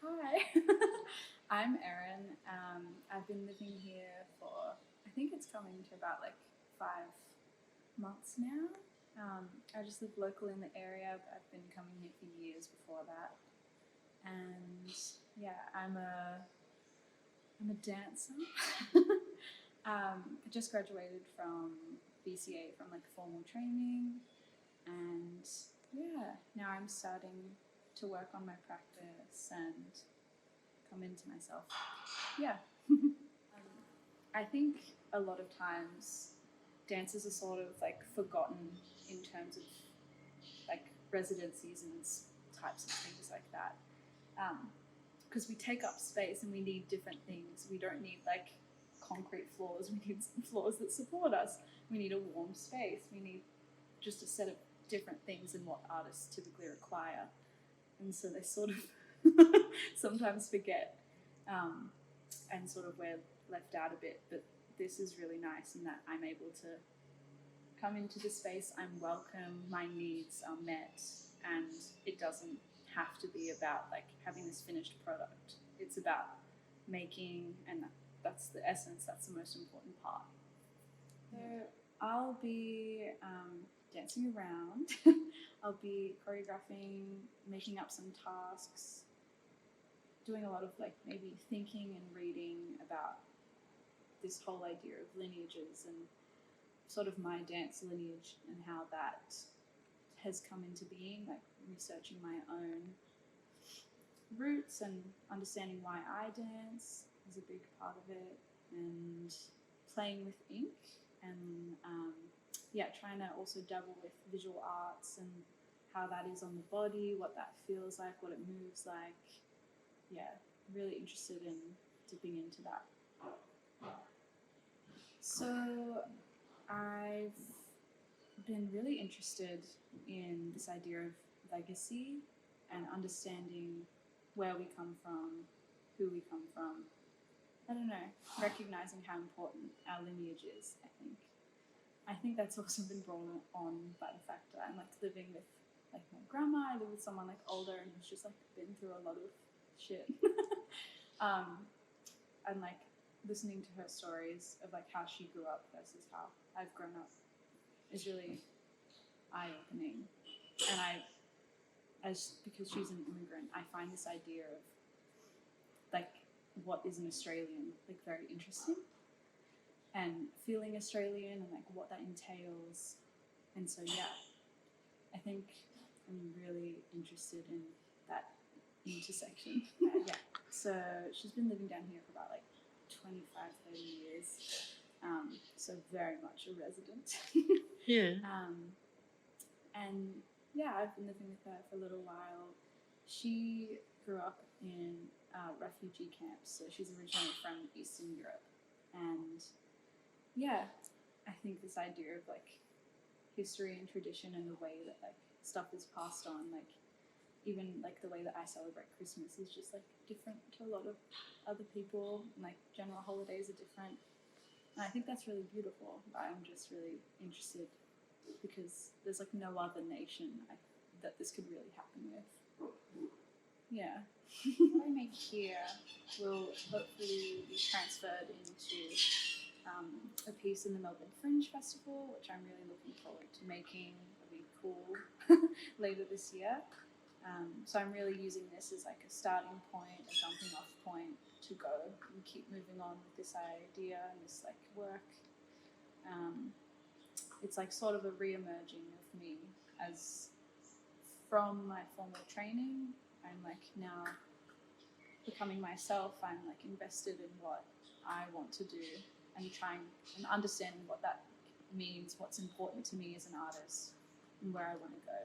Hi, I'm Erin. I've been living here for, I think it's coming to about like 5 months now. I just live local in the area, but I've been coming here for years before that. And yeah, I'm a dancer. I just graduated from BCA from like formal training, and yeah, now I'm starting to work on my practice and come into myself. Yeah. I think a lot of times dances are sort of like forgotten in terms of like residencies and types of things like that. Because we take up space and we need different things. We don't need like concrete floors, we need floors that support us. We need a warm space. We need just a set of different things than what artists typically require. And so they sort of sometimes forget, um, and sort of we're left out a bit. But this is really nice in that I'm able to come into the space, I'm welcome, my needs are met, and it doesn't have to be about like having this finished product. It's about making, and that's the essence, that's the most important part. So I'll be dancing around. I'll be choreographing, making up some tasks, doing a lot of like maybe thinking and reading about this whole idea of lineages and sort of my dance lineage and how that has come into being, like researching my own roots and understanding why I dance is a big part of it, and playing with ink and yeah, trying to also dabble with visual arts and how that is on the body, what that feels like, what it moves like. Yeah, really interested in dipping into that. So I've been really interested in this idea of legacy and understanding where we come from, who we come from. I don't know, recognizing how important our lineage is, I think. I think that's also been brought on by the fact that I'm like living with like my grandma. I live with someone like older and who's just like been through a lot of shit. um, and like listening to her stories of like how she grew up versus how I've grown up is really eye-opening. And as because she's an immigrant, I find this idea of like what is an Australian like very interesting, and feeling Australian and like what that entails. And so yeah, I think I'm really interested in that intersection. Yeah. So she's been living down here for about like 25, 30 years. So very much a resident. Yeah. And yeah, I've been living with her for a little while. She grew up in refugee camps, so she's originally from Eastern Europe. And yeah, I think this idea of like history and tradition and the way that like stuff is passed on, like even like the way that I celebrate Christmas is just like different to a lot of other people, and like general holidays are different. And I think that's really beautiful. I'm just really interested because there's like no other nation that this could really happen with. Yeah. What I make here will hopefully be transferred into a piece in the Melbourne Fringe Festival, which I'm really looking forward to making. It'll be cool later this year. So I'm really using this as like a starting point, a jumping off point to go and keep moving on with this idea and this like work. Um, it's like sort of a re-emerging of me as from my formal training. I'm like now becoming myself. I'm like invested in what I want to do and trying and understanding what that means, what's important to me as an artist and where I want to go.